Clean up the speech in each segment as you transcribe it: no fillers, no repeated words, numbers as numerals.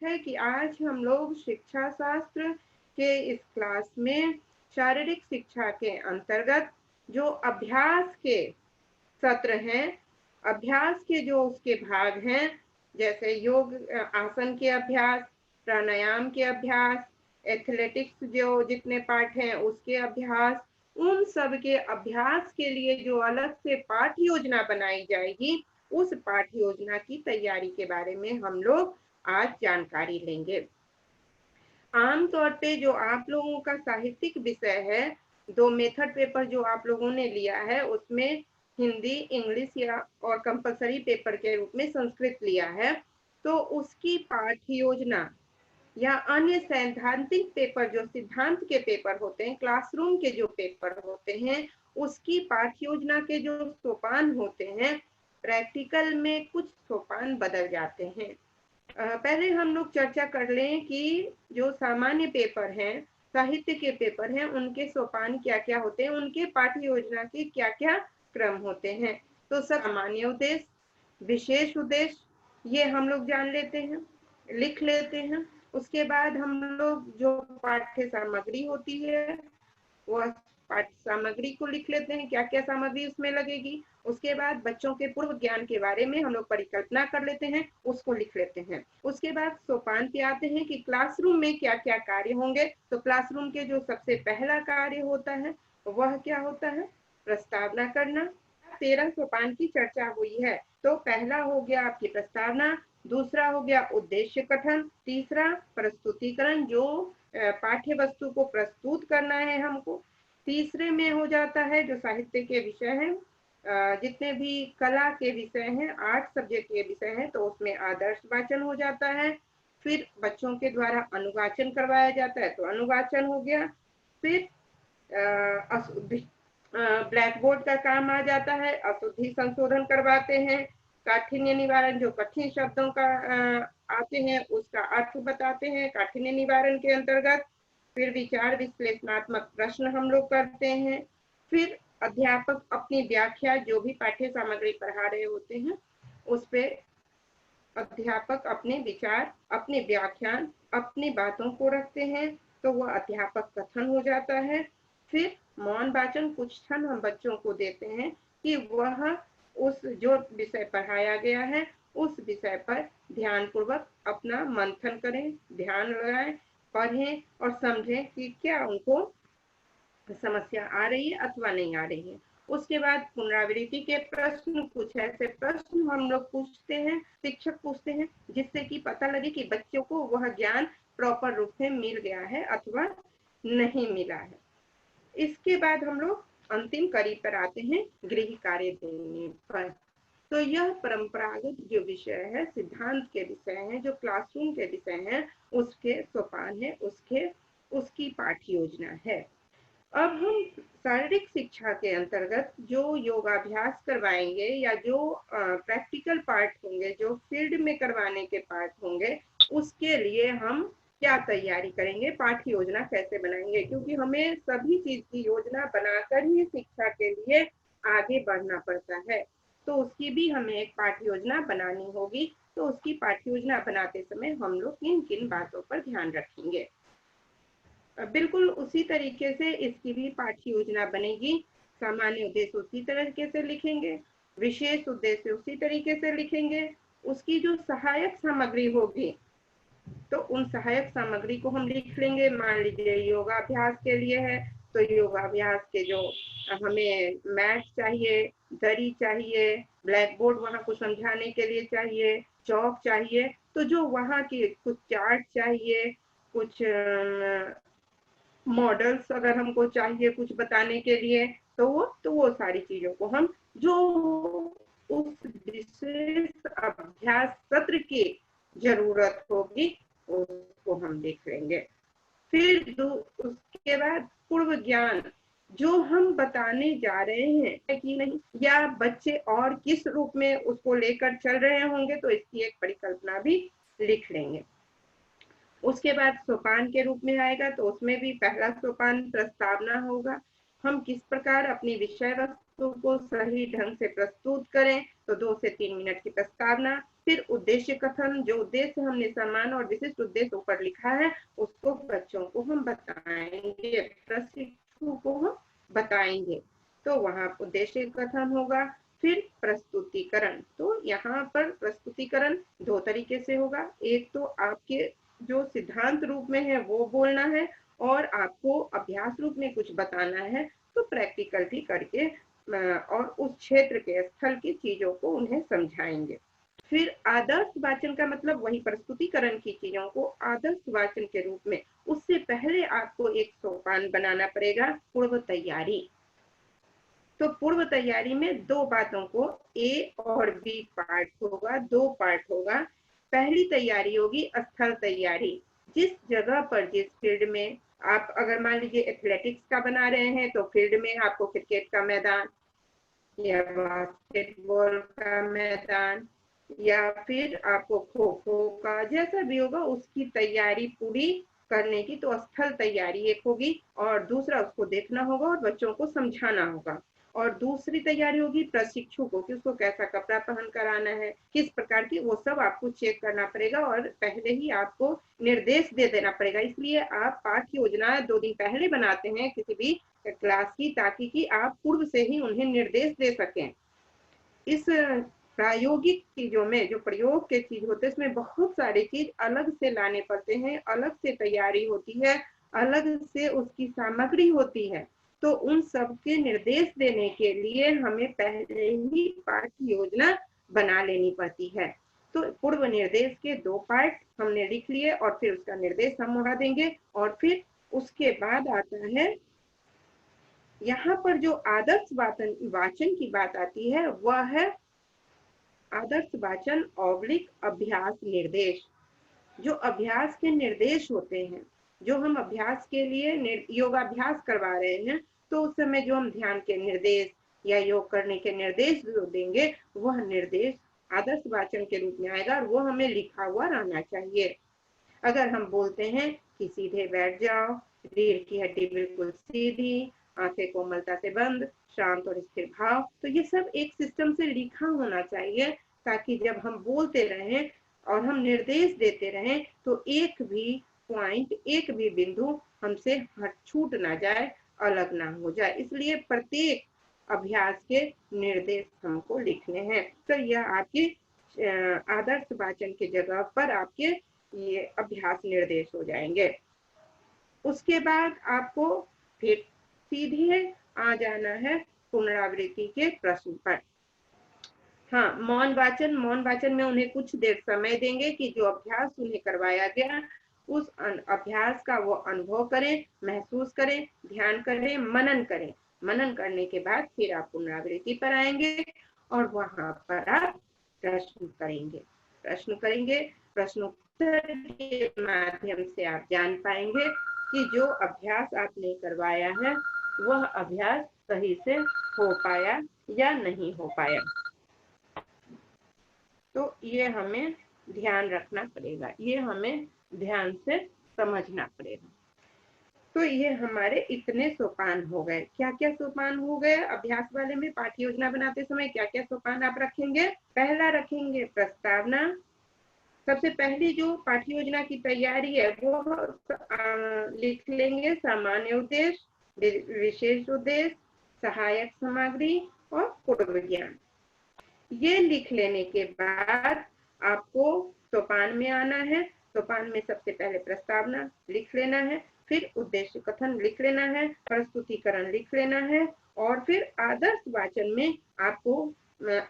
है कि आज हम लोग शिक्षा शास्त्र के इस क्लास में शारीरिक शिक्षा के अंतर्गत जो अभ्यास के सत्र हैं, अभ्यास के जो उसके भाग हैं, जैसे योग आसन के अभ्यास, प्राणायाम के अभ्यास, एथलेटिक्स जो जितने पाठ हैं उसके अभ्यास, उन सब के अभ्यास के लिए जो अलग से पाठ योजना बनाई जाएगी, उस पाठ योजना की तैयारी के बारे में हम लोग आज जानकारी लेंगे। आमतौर पे जो आप लोगों का साहित्यिक विषय है, 2 मेथड पेपर जो आप लोगों ने लिया है उसमें हिंदी, इंग्लिश या और कंपलसरी पेपर के रूप में संस्कृत लिया है, तो उसकी पाठ योजना या अन्य सैद्धांतिक पेपर जो सिद्धांत के पेपर होते हैं, क्लासरूम के जो पेपर होते हैं, उसकी पाठ योजना के जो सोपान होते हैं, प्रैक्टिकल में कुछ सोपान बदल जाते हैं। पहले हम लोग चर्चा कर लें कि जो सामान्य पेपर हैं, साहित्य के पेपर हैं, उनके सोपान क्या क्या होते हैं, उनके पाठ्य योजना के क्या क्या क्रम होते हैं। तो सामान्य उद्देश्य, विशेष उद्देश्य, ये हम लोग जान लेते हैं, लिख लेते हैं। उसके बाद हम लोग जो पाठ्य सामग्री होती है वह पाठ्य सामग्री को लिख लेते हैं, क्या क्या सामग्री उसमें लगेगी। उसके बाद बच्चों के पूर्व ज्ञान के बारे में हम लोग परिकल्पना कर लेते हैं, उसको लिख लेते हैं। उसके बाद सोपान पे आते हैं कि क्लासरूम में क्या क्या कार्य होंगे। तो क्लासरूम के जो सबसे पहला कार्य होता है वह क्या होता है, प्रस्तावना करना। 13 सोपान की चर्चा हुई है, तो पहला हो गया आपकी प्रस्तावना, दूसरा हो गया उद्देश्य कथन, तीसरा प्रस्तुतिकरण, जो पाठ्य वस्तु को प्रस्तुत करना है हमको। तीसरे में हो जाता है जो साहित्य के विषय हैं, जितने भी कला के विषय हैं, 8 सब्जेक्ट के विषय हैं, तो उसमें आदर्श वाचन हो जाता है। फिर बच्चों के द्वारा अनुवाचन करवाया जाता है, तो अनुवाचन हो गया। फिर ब्लैक बोर्ड का काम आ जाता है, अशुद्धि संशोधन करवाते हैं, काठिन्य निवारण, जो कठिन शब्दों का आते हैं उसका अर्थ बताते हैं काठिन्य निवारण के अंतर्गत। फिर विचार विश्लेषणात्मक प्रश्न हम लोग करते हैं। फिर अध्यापक अपनी व्याख्या, जो भी पाठ्य सामग्री पढ़ा रहे होते हैं उस पे अध्यापक अपने विचार, अपने व्याख्यान, अपनी बातों को रखते हैं, तो वह अध्यापक कथन हो जाता है। फिर मौन वाचन, कुछ क्षण हम बच्चों को देते हैं कि वह उस जो विषय पढ़ाया गया है उस विषय पर ध्यान पूर्वक अपना मंथन करें, ध्यान लगाएं, पढ़ें और समझें कि क्या उनको समस्या आ रही है अथवा नहीं आ रही है। उसके बाद पुनरावृत्ति के प्रश्न, कुछ ऐसे प्रश्न हम लोग पूछते हैं, शिक्षक पूछते हैं, जिससे कि पता लगे कि बच्चों को वह ज्ञान प्रॉपर रूप से मिल गया है अथवा नहीं मिला है। इसके बाद हम लोग अंतिम कड़ी पर आते हैं, गृह कार्य देने पर। तो यह परंपरागत जो विषय है, सिद्धांत के विषय हैं, जो क्लासरूम के विषय हैं, उसके सोपान है, उसकी पाठ्य योजना है। अब हम शारीरिक शिक्षा के अंतर्गत जो योगाभ्यास करवाएंगे या जो प्रैक्टिकल पार्ट होंगे, जो फील्ड में करवाने के पार्ट होंगे, उसके लिए हम क्या तैयारी करेंगे, पाठ्य योजना कैसे बनाएंगे, क्योंकि हमें सभी चीज की योजना बनाकर ही शिक्षा के लिए आगे बढ़ना पड़ता है। तो उसकी भी हमें एक पाठ्य योजना बनानी होगी। तो उसकी पाठ्य योजना बनाते समय हम लोग किन किन बातों पर ध्यान रखेंगे। बिल्कुल उसी तरीके से इसकी भी पाठ्य योजना बनेगी। सामान्य उद्देश्य उसी तरीके से लिखेंगे, विशेष उद्देश्य उसी तरीके से लिखेंगे। उसकी जो सहायक सामग्री होगी तो उन सहायक सामग्री को हम लिख लेंगे। मान लीजिए योगाभ्यास के लिए है, तो योगाभ्यास के जो हमें मैट चाहिए, दरी चाहिए, ब्लैक बोर्ड वहां को समझाने के लिए चाहिए, चौक चाहिए, तो जो वहां की कुछ चार्ट चाहिए, कुछ मॉडल्स अगर हमको चाहिए कुछ बताने के लिए, तो वो सारी चीजों को हम जो उस विशेष अभ्यास सत्र की जरूरत होगी उसको हम देख लेंगे। फिर उसके बाद पूर्व ज्ञान, जो हम बताने जा रहे हैं कि नहीं, या बच्चे और किस रूप में उसको लेकर चल रहे होंगे, तो इसकी एक परिकल्पना भी लिख लेंगे। उसके बाद सोपान के रूप में आएगा, तो उसमें भी पहला सोपान प्रस्तावना होगा। हम किस प्रकार अपनी विषय वस्तु को सही ढंग से प्रस्तुत करें, तो 2 से 3 मिनट की प्रस्तावना। फिर उद्देश्य कथन, जो उद्देश्य हमने समान और विशिष्ट उद्देश्य ऊपर लिखा है उसको बच्चों को हम बताएंगे, प्रशिक्षु को हम बताएंगे, तो वहां उद्देश्य कथन होगा। फिर प्रस्तुतिकरण, तो यहाँ पर प्रस्तुतिकरण दो तरीके से होगा, एक तो आपके जो सिद्धांत रूप में है वो बोलना है और आपको अभ्यास रूप में कुछ बताना है, तो प्रैक्टिकल भी करके और उस क्षेत्र के स्थल की चीजों को उन्हें समझाएंगे। फिर आदर्श वाचन का मतलब वही प्रस्तुतिकरण की चीजों को आदर्श वाचन के रूप में, उससे पहले आपको एक सोपान बनाना पड़ेगा, पूर्व तैयारी। तो पूर्व तैयारी में दो बातों को ए और बी पार्ट होगा, दो पार्ट होगा। पहली तैयारी होगी स्थल तैयारी, जिस जगह पर जिस फील्ड में आप अगर मान लीजिए एथलेटिक्स का बना रहे हैं तो फील्ड में आपको क्रिकेट का मैदान या बास्केटबॉल का मैदान या फिर आपको खो खो का, जैसा भी होगा उसकी तैयारी पूरी करने की, तो स्थल तैयारी एक होगी और दूसरा उसको देखना होगा और बच्चों को समझाना होगा। और दूसरी तैयारी होगी प्रशिक्षु को कि उसको कैसा कपड़ा पहन कर आना है, किस प्रकार की, वो सब आपको चेक करना पड़ेगा और पहले ही आपको निर्देश दे देना पड़ेगा। इसलिए आप पाठ्य योजना 2 दिन पहले बनाते हैं किसी भी क्लास की, ताकि कि आप पूर्व से ही उन्हें निर्देश दे सकें। इस प्रायोगिक चीजों में जो प्रयोग के चीज होते हैं उसमें बहुत सारी चीज अलग से लाने पड़ते हैं, अलग से तैयारी होती है, अलग से उसकी सामग्री होती है, तो उन सब के निर्देश देने के लिए हमें पहले ही पाठ्य योजना बना लेनी पड़ती है। तो पूर्व निर्देश के 2 पार्ट हमने लिख लिए और फिर उसका निर्देश हम वहां देंगे। और फिर उसके बाद आता है यहाँ पर जो आदर्श वाचन की बात आती है, वह है आदर्श वाचन ऑब्लिक अभ्यास निर्देश। जो अभ्यास के निर्देश होते हैं, जो हम अभ्यास के लिए योगाभ्यास करवा रहे हैं, तो उस समय जो हम ध्यान के निर्देश या योग करने के निर्देश जो देंगे, वह निर्देश आदर्श वाचन के रूप में आएगा और वो हमें लिखा हुआ रहना चाहिए। अगर हम बोलते हैं कि सीधे बैठ जाओ, रीढ़ की हड्डी बिल्कुल सीधी, आंखें कोमलता से बंद, शांत और स्थिर भाव, तो ये सब एक सिस्टम से लिखा होना चाहिए, ताकि जब हम बोलते रहें और हम निर्देश देते रहें तो एक भी पॉइंट, एक भी बिंदु हमसे छूट ना जाए, अलग ना हो जाए। इसलिए प्रत्येक अभ्यास के निर्देश हमको लिखने हैं। तो यह आपके आदर्श वाचन की जगह पर आपके ये अभ्यास निर्देश हो जाएंगे। उसके बाद आपको फिर सीधे आ जाना है पुनरावृत्ति के प्रश्न पर। हाँ, मौन वाचन में उन्हें कुछ देर समय देंगे कि जो अभ्यास उन्हें करवाया गया उस अभ्यास का वो अनुभव करें, महसूस करें, ध्यान करें, मनन करें। मनन करने के बाद फिर आप पुनरावृत्ति पर आएंगे और वहां पर आप प्रश्न करेंगे। प्रश्नोत्तर के माध्यम से आप जान पाएंगे कि जो अभ्यास आपने करवाया है वह अभ्यास सही से हो पाया या नहीं हो पाया। तो ये हमें ध्यान रखना पड़ेगा, ये हमें ध्यान से समझना पड़ेगा। तो ये हमारे इतने सोपान हो गए। क्या क्या सोपान हो गए अभ्यास वाले में? पाठ्य योजना बनाते समय क्या क्या सोपान आप रखेंगे? पहला रखेंगे प्रस्तावना। सबसे पहली जो पाठ्य योजना की तैयारी है वो लिख लेंगे सामान्य उद्देश्य, विशेष उद्देश्य, सहायक सामग्री और पूर्व ज्ञान। ये लिख लेने के बाद आपको सोपान में आना है। सोपान में सबसे पहले प्रस्तावना लिख लेना है, फिर उद्देश्य कथन लिख लेना है, प्रस्तुतिकरण लिख लेना है और फिर आदर्श वाचन में आपको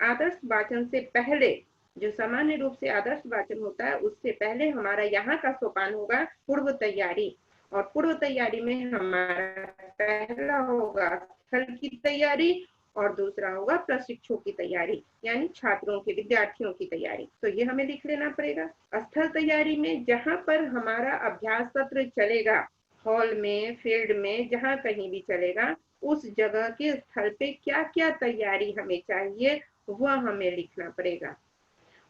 आदर्श वाचन से पहले जो सामान्य रूप से आदर्श वाचन होता है उससे पहले हमारा यहाँ का सोपान होगा पूर्व तैयारी। और पूर्व तैयारी में हमारा पहला होगा स्थल की तैयारी और दूसरा होगा प्रशिक्षु की तैयारी, यानी छात्रों के, विद्यार्थियों की तैयारी। तो ये हमें लिख लेना पड़ेगा। स्थल तैयारी में जहां पर हमारा अभ्यास सत्र चलेगा, हॉल में, फील्ड में, जहां कहीं भी चलेगा, उस जगह के स्थल पे क्या क्या तैयारी हमें चाहिए वह हमें लिखना पड़ेगा।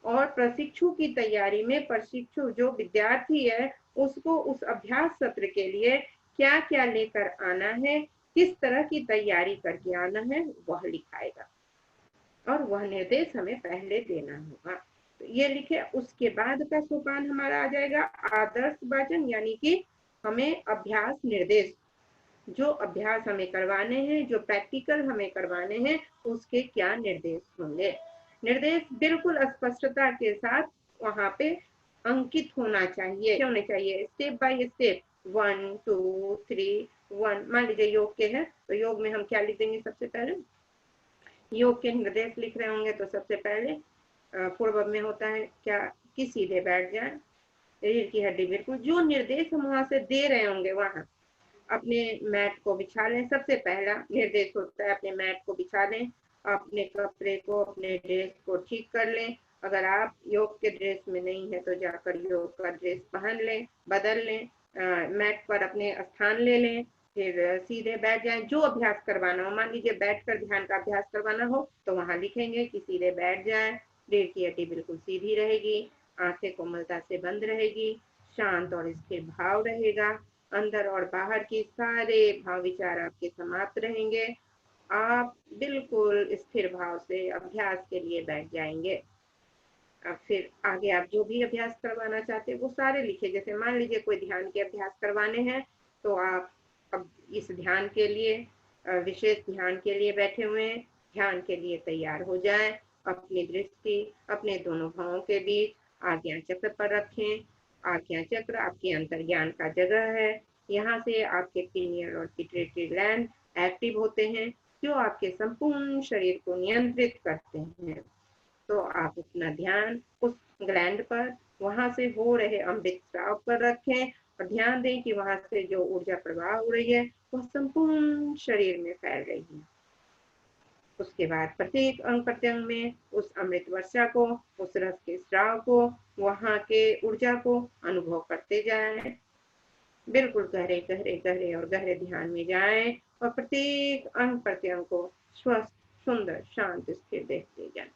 और प्रशिक्षु की तैयारी में प्रशिक्षु जो विद्यार्थी है उसको उस अभ्यास सत्र के लिए क्या क्या लेकर आना है, किस तरह की तैयारी करके आना है, वह लिखाएगा और वह निर्देश हमें पहले देना होगा। तो ये लिखे। उसके बाद का सोपान हमारा आ जाएगा आदर्श वाचन, यानी कि हमें अभ्यास निर्देश, जो अभ्यास हमें करवाने हैं, जो प्रैक्टिकल हमें करवाने हैं, उसके क्या निर्देश होंगे। निर्देश बिल्कुल स्पष्टता के साथ वहां पे अंकित होना चाहिए, क्या होना चाहिए, स्टेप बाय स्टेप, 1 2 3 1। मान लीजिए योग के हैं तो योग में हम क्या लिख देंगे, सबसे पहले योग के निर्देश लिख रहे होंगे तो सबसे पहले पूर्व में होता है क्या, कि सीधे बैठ जाए, रीढ़ की हड्डी बिल्कुल, जो निर्देश हम वहां से दे रहे होंगे वहां अपने मैट को बिछा लें। सबसे पहला निर्देश होता है अपने मैट को बिछा लें, अपने कपड़े को, अपने ड्रेस को ठीक कर लें। अगर आप योग के ड्रेस में नहीं है तो जाकर योग का ड्रेस पहन लें, बदल लें, मैट पर अपने स्थान ले लें, फिर सीधे बैठ जाएं। जो अभ्यास करवाना हो, मान लीजिए बैठकर ध्यान का अभ्यास करवाना हो तो वहां लिखेंगे कि सीधे बैठ जाएं, रीढ़ की हड्डी बिल्कुल सीधी रहेगी, आंखें कोमलता से बंद रहेगी, शांत और स्थिर भाव रहेगा, अंदर और बाहर के सारे भाव विचार आपके समाप्त रहेंगे, आप बिल्कुल स्थिर भाव से अभ्यास के लिए बैठ जाएंगे। अब फिर आगे आप जो भी अभ्यास करवाना चाहते हैं वो सारे लिखे। जैसे मान लीजिए कोई ध्यान के अभ्यास करवाने हैं तो आप अब इस ध्यान के लिए, विशेष ध्यान के लिए बैठे हुए हैं, ध्यान के लिए तैयार हो जाएं। अपनी दृष्टि अपने दोनों भावों के बीच आज्ञा चक्र पर रखें। आज्ञा चक्र आपके अंतर्ज्ञान का जगह है, यहाँ से आपके पीनियल और पिट्यूटरी ग्लैंड एक्टिव होते हैं जो आपके संपूर्ण शरीर को नियंत्रित करते हैं। तो आप अपना ध्यान उस ग्लैंड पर, वहां से हो रहे अमृत स्राव पर रखें और ध्यान दें कि वहां से जो ऊर्जा प्रवाह हो रही है वह संपूर्ण शरीर में फैल रही है। उसके बाद प्रत्येक अंग प्रत्यंग में उस अमृत वर्षा को, उस रस के स्राव को, वहां के ऊर्जा को अनुभव करते जाएं। बिल्कुल गहरे गहरे गहरे और गहरे ध्यान में जाएं और प्रत्येक अंग प्रत्यंग को स्वस्थ, सुंदर, शांत, स्थिर देखते जाएं।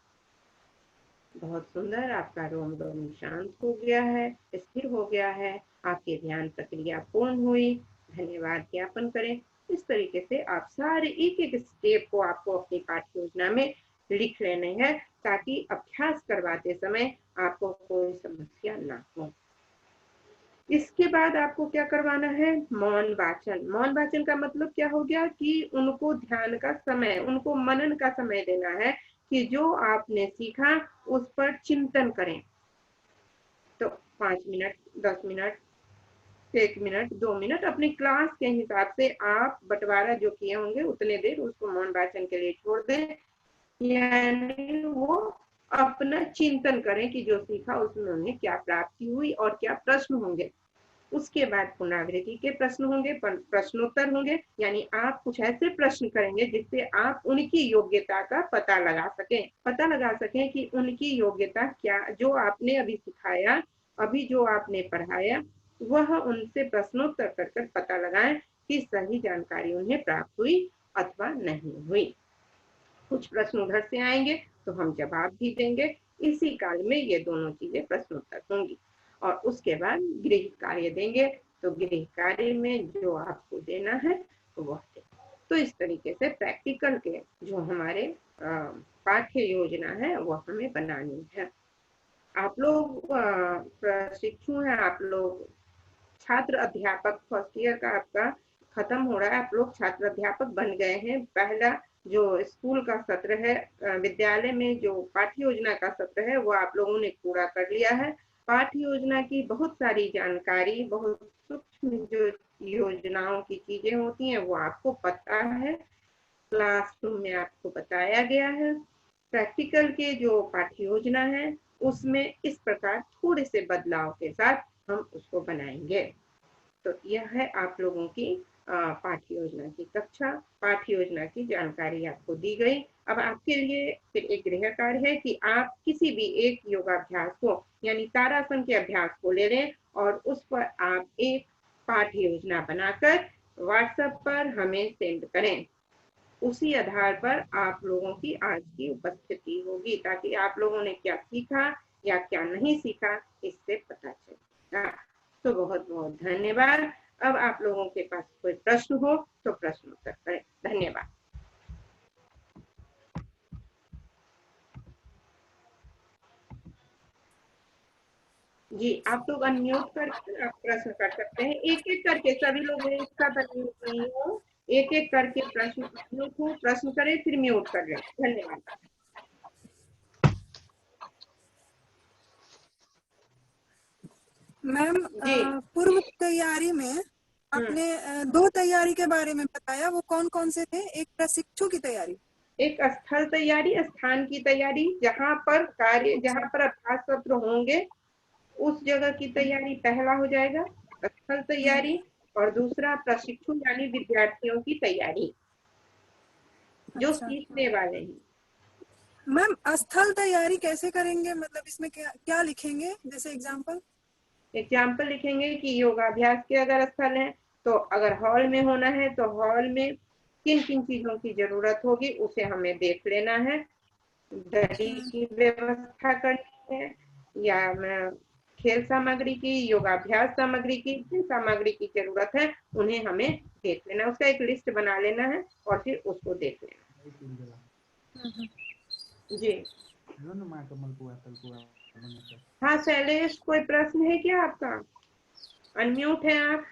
बहुत सुंदर, आपका रोम रोम शांत हो गया है, स्थिर हो गया है, आपकी ध्यान प्रक्रिया पूर्ण हुई। धन्यवाद ज्ञापन करें। इस तरीके से आप सारे एक एक स्टेप को आपको अपनी पाठ्य योजना में लिख लेने हैं ताकि अभ्यास करवाते समय आपको कोई समस्या ना हो। इसके बाद आपको क्या करवाना है, मौन वाचन। मौन वाचन का मतलब क्या हो गया कि उनको ध्यान का समय, उनको मनन का समय देना है कि जो आपने सीखा उस पर चिंतन करें। तो 5 मिनट, 10 मिनट, 1 मिनट, 2 मिनट अपनी क्लास के हिसाब से आप बंटवारा जो किए होंगे उतने देर उसको मौन वाचन के लिए छोड़ दें, यानी वो अपना चिंतन करें कि जो सीखा उसमें उन्हें क्या प्राप्ति हुई और क्या प्रश्न होंगे। उसके बाद पुनरावृत्ति के प्रश्न होंगे, प्रश्नोत्तर होंगे, यानी आप कुछ ऐसे प्रश्न करेंगे जिससे आप उनकी योग्यता का पता लगा सकें कि उनकी योग्यता क्या, जो आपने अभी सिखाया, अभी जो आपने पढ़ाया, वह उनसे प्रश्नोत्तर कर पता लगाएं कि सही जानकारी उन्हें प्राप्त हुई अथवा नहीं हुई। कुछ प्रश्न उधर से आएंगे तो हम जवाब भी देंगे। इसी काल में ये दोनों चीजें प्रश्नोत्तर होंगी और उसके बाद गृह कार्य देंगे। तो गृह कार्य में जो आपको देना है वह दें। तो इस तरीके से प्रैक्टिकल के जो हमारे पाठ्य योजना है वह हमें बनानी है। आप लोग प्रशिक्षु हैं, आप लोग छात्र अध्यापक, फर्स्ट ईयर का आपका खत्म हो रहा है, आप लोग छात्र अध्यापक बन गए हैं। पहला जो स्कूल का सत्र है, विद्यालय में जो पाठ्य योजना का सत्र है वो आप लोगों ने पूरा कर लिया है। पाठ्य योजना की बहुत सारी जानकारी, बहुत सूक्ष्म जो योजनाओं की चीजें होती हैं वो आपको पता है, क्लासरूम में आपको बताया गया है। प्रैक्टिकल के जो पाठ्य योजना है उसमें इस प्रकार थोड़े से बदलाव के साथ हम उसको बनाएंगे। तो यह है आप लोगों की पाठ्य योजना की कक्षा, पाठ्य योजना की जानकारी आपको दी गई। अब आपके लिए फिर एक गृह कार्य है कि आप किसी भी एक योगाभ्यास को, यानी तारासन के अभ्यास को ले लें और उस पर आप एक पाठ्य योजना बनाकर व्हाट्सएप पर हमें सेंड करें। उसी आधार पर आप लोगों की आज की उपस्थिति होगी ताकि आप लोगों ने क्या सीखा या क्या नहीं सीखा इससे पता चलेगा। तो बहुत बहुत धन्यवाद। अब आप लोगों के पास कोई प्रश्न हो तो प्रश्न उत्तर करें। धन्यवाद। जी, आप लोग अनम्यूट करके आप प्रश्न कर सकते हैं, एक एक करके, सभी लोग एक साथ अनम्यूट नहीं हो, एक एक करके प्रश्न अनम्यूट हो, प्रश्न करें फिर म्यूट कर लें। धन्यवाद। मैम जी। पूर्व तैयारी में आपने दो तैयारी के बारे में बताया, वो कौन कौन से थे? एक प्रशिक्षु की तैयारी, एक स्थल तैयारी, स्थान की तैयारी, जहाँ पर कार्य, जहाँ पर अभ्यास सत्र होंगे उस जगह की तैयारी पहला हो जाएगा, स्थल तैयारी। और दूसरा प्रशिक्षु यानी विद्यार्थियों की तैयारी जो अच्छा। सीखने वाले हैं। मैम स्थल तैयारी कैसे करेंगे, मतलब इसमें क्या क्या लिखेंगे, जैसे एग्जांपल? एग्जाम्पल लिखेंगे कि योगाभ्यास के अगर स्थल है तो अगर हॉल में होना है तो हॉल में किन किन चीजों की जरूरत होगी उसे हमें देख लेना है, दरी की व्यवस्था करनी है या खेल सामग्री की, योगाभ्यास सामग्री की, जिन सामग्री की जरूरत है उन्हें हमें देख लेना, उसका एक लिस्ट बना लेना है और फिर उसको देख लेना। जी हाँ शैलेश, कोई प्रश्न है क्या आपका? अनम्यूट है आप।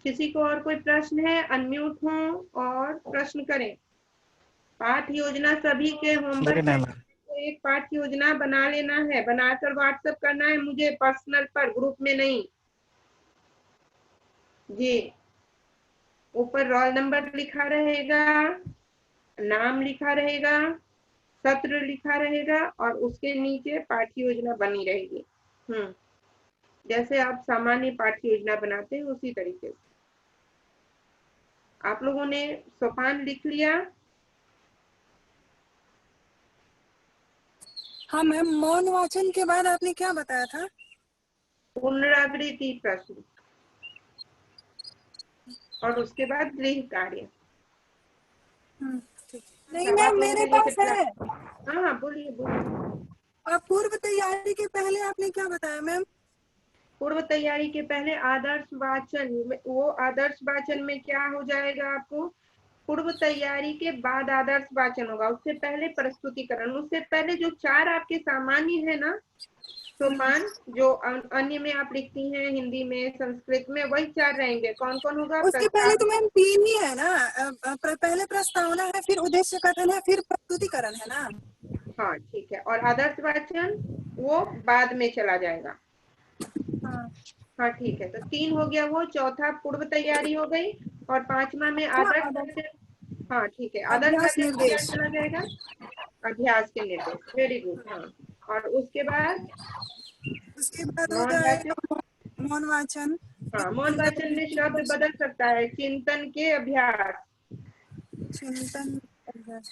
किसी को और कोई प्रश्न है? अनम्यूट हो और प्रश्न करें। पाठ योजना सभी के होमवर्क में तो एक पाठ योजना बना लेना है, बनाकर व्हाट्सएप करना है मुझे पर्सनल पर, ग्रुप में नहीं। जी, ऊपर रोल नंबर लिखा रहेगा, नाम लिखा रहेगा, सत्र लिखा रहेगा और उसके नीचे पाठ्य योजना बनी रहेगी। जैसे आप सामान्य पाठ्य योजना बनाते हैं उसी तरीके से। आप लोगों ने सोपान लिख लिया? हाँ मैम, मौन वाचन के बाद आपने क्या बताया था? पुनरावृत्ति प्रश्न और उसके बाद गृह कार्य। नहीं अब आप मैम, लोगों मेरे के लिए पास है। हाँ हाँ बोलिए बोलिए। और पूर्व तैयारी के पहले आपने क्या बताया मैम? पूर्व तैयारी के पहले आदर्श वाचन, वो आदर्श वाचन में क्या हो जाएगा आपको? पूर्व तैयारी के बाद आदर्श वाचन होगा, उससे पहले प्रस्तुतिकरण, उससे पहले जो चार आपके सामान्य है ना सोपान, जो अन्य में आप लिखती हैं हिंदी में संस्कृत में, वही चार रहेंगे। कौन कौन होगा? उसके पहले तो मैम तीन ही है ना, पहले प्रस्तावना है, फिर उद्देश्य कथन है, फिर प्रस्तुतिकरण है ना। हाँ ठीक है, और आदर्श वाचन वो बाद में चला जाएगा। हाँ ठीक है, तो तीन हो गया वो, चौथा पूर्व तैयारी हो गई और पांचवा में आदर्श वाचन। हाँ ठीक है, आदर्श अभ्यास वाचन में क्या निर्देश। चला जाएगा? अभ्यास के निर्देश। Very good. हाँ, और उसके बाद हो मौन वाचन। जाएगा मौन वाचन। हाँ, मौन वाचन में शब्द बदल सकता है, चिंतन के अभ्यास, चिंतन अभ्यास,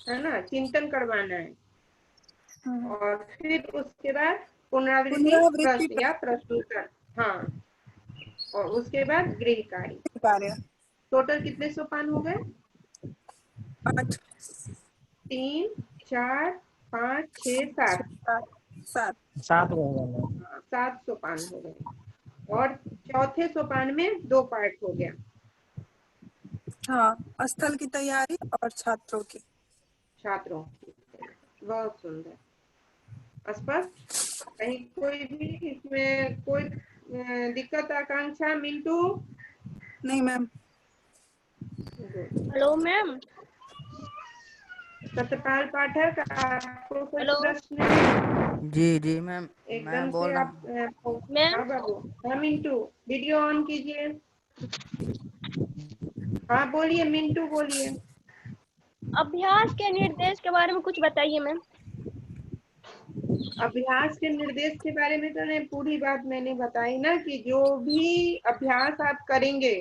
है ना, चिंतन करवाना है। और फिर उसके बाद पुनरावृत्ति पुनरावृत्ति प्रश्न या प्रश्नोत्तर। हाँ, और उसके बाद गृह कार्य। टोटल कितने सोपान हो गए? 8 3 4 5 6 7। 7 7 सोपान हो गए और चौथे सोपान में 2 पार्ट हो गया। हाँ, स्थल की तैयारी और छात्रों की बहुत सुंदर, स्पष्ट। कहीं कोई भी इसमें कोई दिक्कत, आकांक्षा, मिंटू? नहीं ma'am. Hello ma'am. Satyapal Pathak, आपको कोई हेलो प्रश्न है? जी मैम, एकदम मैं बोल से रहा आप हूँ। मैम। हाँ बाबू। हाँ मिंटू, वीडियो ऑन कीजिए। हाँ बोलिए मिंटू, बोलिए। अभ्यास के निर्देश के बारे में कुछ बताइए मैम। अभ्यास के निर्देश के बारे में तो पूरी बात मैंने बताई ना, कि जो भी अभ्यास आप करेंगे,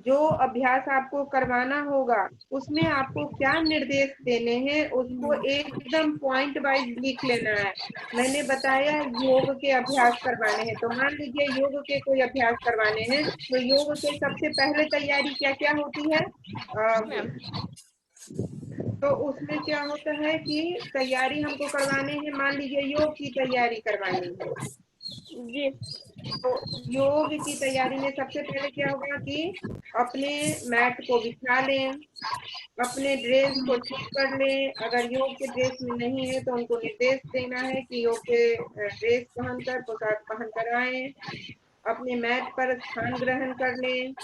जो अभ्यास आपको करवाना होगा उसमें आपको क्या निर्देश देने हैं उसको एकदम पॉइंट वाइज लिख लेना है। मैंने बताया योग के अभ्यास करवाने हैं, तो मान लीजिए योग के कोई अभ्यास करवाने हैं तो योग के सबसे पहले तैयारी क्या क्या होती है? मैम तो उसमें क्या होता है कि तैयारी हमको करवाने हैं, मान लीजिए योग की तैयारी करवानी है जी। तो योग की तैयारी में सबसे पहले क्या होगा कि अपने मैट को बिछा लें, अपने ड्रेस को ठीक कर लें। अगर योग के ड्रेस में नहीं है तो उनको निर्देश देना है कि योग के ड्रेस पहनकर, पोशाक पहनकर आए। अपने मैट पर स्थान ग्रहण कर लें।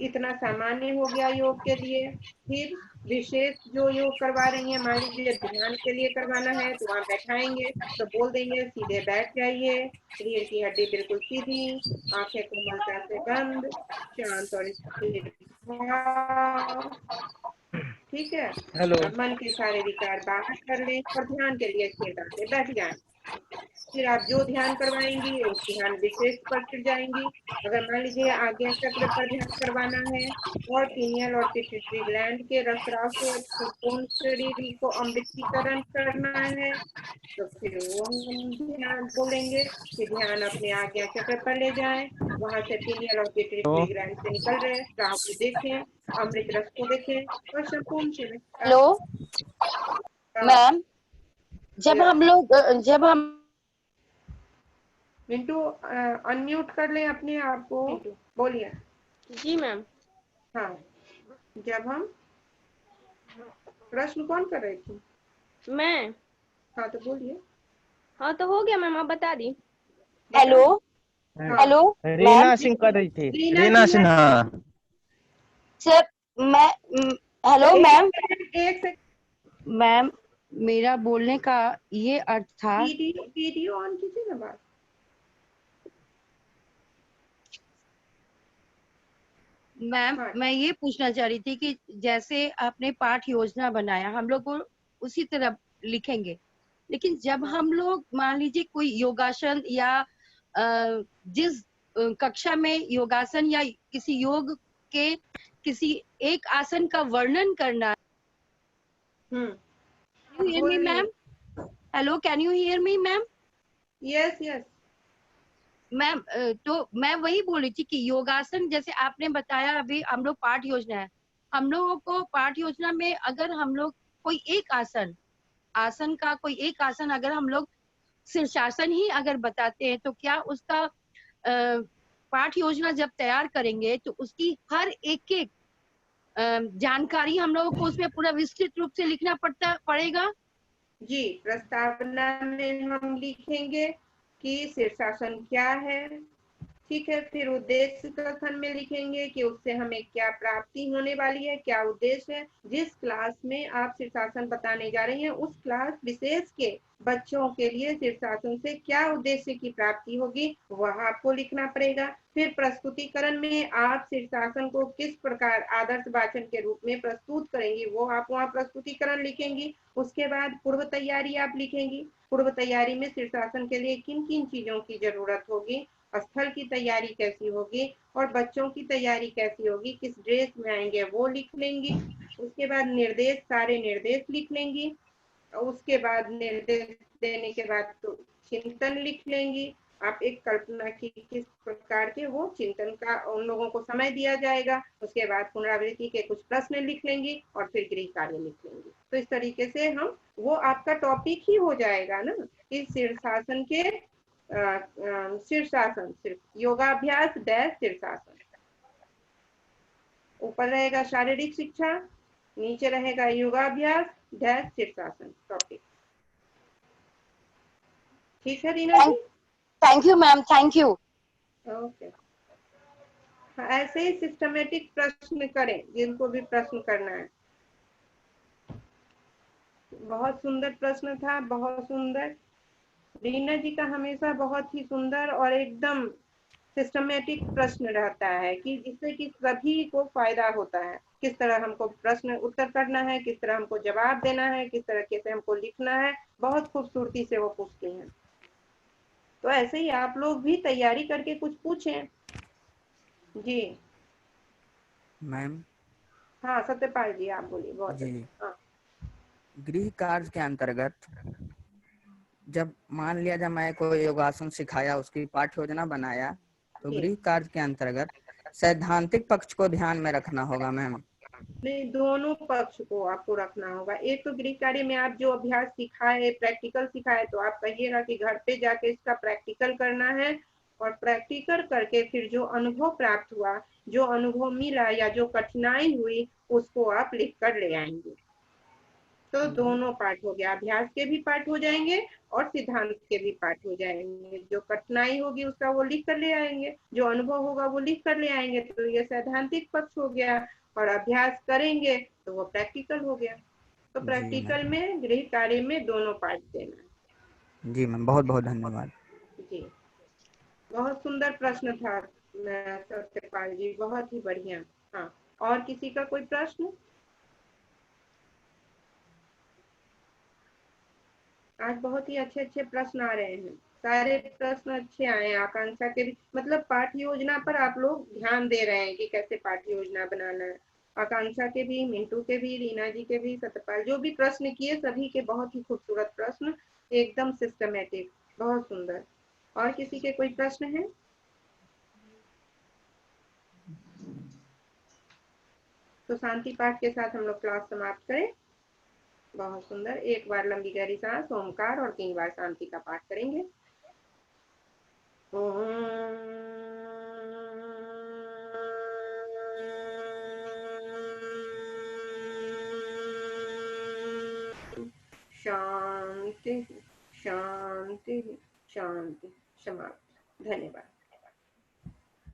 इतना सामान्य हो गया योग के लिए। फिर विशेष जो योग करवा रही हैं, मान लीजिए ध्यान के लिए करवाना है तो वहां बैठाएंगे तो बोल देंगे सीधे बैठ जाइए, रीढ़ की हड्डी बिल्कुल सीधी, आंखें कोमलता से बंद, शांत और स्थिर भाव। ठीक है। हेलो। अब मन के सारे विकार बाहर कर लें और ध्यान के लिए स्थिरता से बैठ जाएं। फिर आप जो ध्यान करवाएंगी उस ध्यान विशेष पर फिर जाएंगी। अगर मान लीजिए आज्ञा चक्र पर ध्यान करवाना है और पीनियल और पिट्यूटरी ग्लैंड के रसराव से संपूर्ण शरीर को अमृतीकरण करना है तो फिर वो हम ध्यान बोलेंगे कि ध्यान अपने आज्ञा चक्र पर ले जाएं, वहां से पीनियल और पिट्यूटरी ग्लैंड से निकल रहे राव को देखें, अमृत रस को देखें और संपूर्ण शरीर। हेलो मैम, जब हम मिंटू अनम्यूट कर लें अपने आप को, बोलिए। जी मैम। हाँ, जब हम प्रश्न कौन कर रही थी? मैं। हाँ तो बोलिए। हाँ तो हो गया मैम, आप बता दी। हेलो हाँ। हेलो रीना सिंह कर रही थी। रीना सिन्हा। सर मैं हेलो मैम। एक सेकंड, मैम मेरा बोलने का ये अर्थ था। वीडियो ऑन कीजिए ना बात। मैम हाँ। मैं ये पूछना चाह रही थी कि जैसे आपने पाठ योजना बनाया, हम लोग को उसी तरह लिखेंगे, लेकिन जब हम लोग मान लीजिए कोई योगासन या जिस कक्षा में योगासन या किसी योग के किसी एक आसन का वर्णन करना। Can you hear me, ma'am? Hello, can you hear me, ma'am? Yes yes ma'am तो मैं वही बोल रही थी कि योगासन जैसे आपने बताया, अभी हम लोग पाठ योजना है, हम लोगों को पाठ योजना में अगर हम लोग कोई एक आसन का कोई एक आसन अगर हम लोग शीर्षासन ही अगर बताते हैं तो क्या उसका पाठ योजना जब तैयार करेंगे तो उसकी हर एक जानकारी हम लोगों को उसमें पूरा विस्तृत रूप से लिखना पड़ेगा? जी, प्रस्तावना में हम लिखेंगे कि शीर्षासन क्या है। ठीक है, फिर उद्देश्य कथन में लिखेंगे कि उससे हमें क्या प्राप्ति होने वाली है, क्या उद्देश्य है। जिस क्लास में आप शीर्षासन बताने जा रही हैं उस क्लास विशेष के बच्चों के लिए शीर्षासन से क्या उद्देश्य की प्राप्ति होगी वह आपको लिखना पड़ेगा। फिर प्रस्तुतिकरण में आप शीर्षासन को किस प्रकार आदर्श वाचन के रूप में प्रस्तुत करेंगी वो आप वहाँ प्रस्तुतिकरण लिखेंगी। उसके बाद पूर्व तैयारी आप लिखेंगी। पूर्व तैयारी में शीर्षासन के लिए किन किन चीजों की जरूरत होगी, स्थल की तैयारी कैसी होगी और बच्चों की तैयारी कैसी होगी, किस ड्रेस में आएंगे वो लिख लेंगी। उसके बाद निर्देश, सारे निर्देश लिख लेंगी। उसके बाद निर्देश देने के बाद तो चिंतन लिख लेंगी। आप एक कल्पना की किस प्रकार के वो चिंतन का उन लोगों को समय दिया जाएगा। उसके बाद पुनरावृत्ति के कुछ प्रश्न लिख लेंगी और फिर गृह कार्य लिख लेंगी। तो इस तरीके से हम वो आपका टॉपिक ही हो जाएगा ना कि शीर्षासन के शीर्षासन, सिर्फ योगाभ्यास डैश शीर्षासन। ऊपर रहेगा शारीरिक शिक्षा, नीचे रहेगा योगाभ्यास डैश शीर्षासन टॉपिक। ठीक है Reena ji? Thank you ma'am, thank you. Okay. ऐसे ही सिस्टमेटिक प्रश्न करें जिनको भी प्रश्न करना है। बहुत सुंदर प्रश्न था, बहुत सुंदर। रीना जी का हमेशा बहुत ही सुंदर और एकदम सिस्टमेटिक प्रश्न रहता है कि जिससे कि सभी को फायदा होता है। किस तरह हमको प्रश्न उत्तर करना है, किस तरह हमको जवाब देना है, किस तरह से हमको लिखना है, बहुत खूबसूरती से वो पूछती हैं। तो ऐसे ही आप लोग भी तैयारी करके कुछ पूछें। जी मैम। हाँ सत्यपाल जी आप बोलिए। बहुत जी। हाँ। गृह कार्य के अंतर्गत जब मान लिया जब मैं कोई योगासन सिखाया, उसकी पाठ योजना बनाया, तो गृह कार्य के अंतर्गत सैद्धांतिक पक्ष को ध्यान में रखना होगा मैम। नहीं, दोनों पक्ष को आपको रखना होगा। एक तो गृह कार्य में आप जो अभ्यास सिखाए, प्रैक्टिकल सिखाए, तो आप कहिएगा कि घर पे जाके इसका प्रैक्टिकल करना है, और प्रैक्टिकल करके फिर जो अनुभव प्राप्त हुआ, जो अनुभव मिला या जो कठिनाई हुई, उसको आप लिख कर ले आएंगे। तो दोनों पार्ट हो गया, अभ्यास के भी पार्ट हो जाएंगे और सिद्धांत के भी पार्ट हो जाएंगे। जो कठिनाई होगी उसका वो लिख कर ले आएंगे, जो अनुभव होगा वो लिख कर ले आएंगे। तो ये सैद्धांतिक पक्ष हो गया, और अभ्यास करेंगे तो वो प्रैक्टिकल हो गया। तो जी प्रैक्टिकल मैम। में गृह कार्य में दोनों पार्ट देना है। जी मैम, बहुत बहुत धन्यवाद। जी, बहुत सुंदर प्रश्न था सत्यपाल जी, बहुत ही बढ़िया। हाँ, और किसी का कोई प्रश्न? आज बहुत ही अच्छे अच्छे प्रश्न आ रहे हैं, सारे प्रश्न अच्छे आए हैं। आकांक्षा के भी, मतलब पाठ योजना पर आप लोग ध्यान दे रहे हैं कि कैसे पाठ योजना बनाना है। आकांक्षा के भी, मिंटू के भी, रीना जी के भी, सत्यपाल, जो भी प्रश्न किए सभी के बहुत ही खूबसूरत प्रश्न, एकदम सिस्टमेटिक, बहुत सुंदर। और किसी के कोई प्रश्न है? तो शांति पाठ के साथ हम लोग क्लास समाप्त करें। बहुत सुंदर। एक बार लंबी गहरी सांस, ओमकार, और 3 बार शांति का पाठ करेंगे। शांति शांति शांति। समाप्त। धन्यवाद।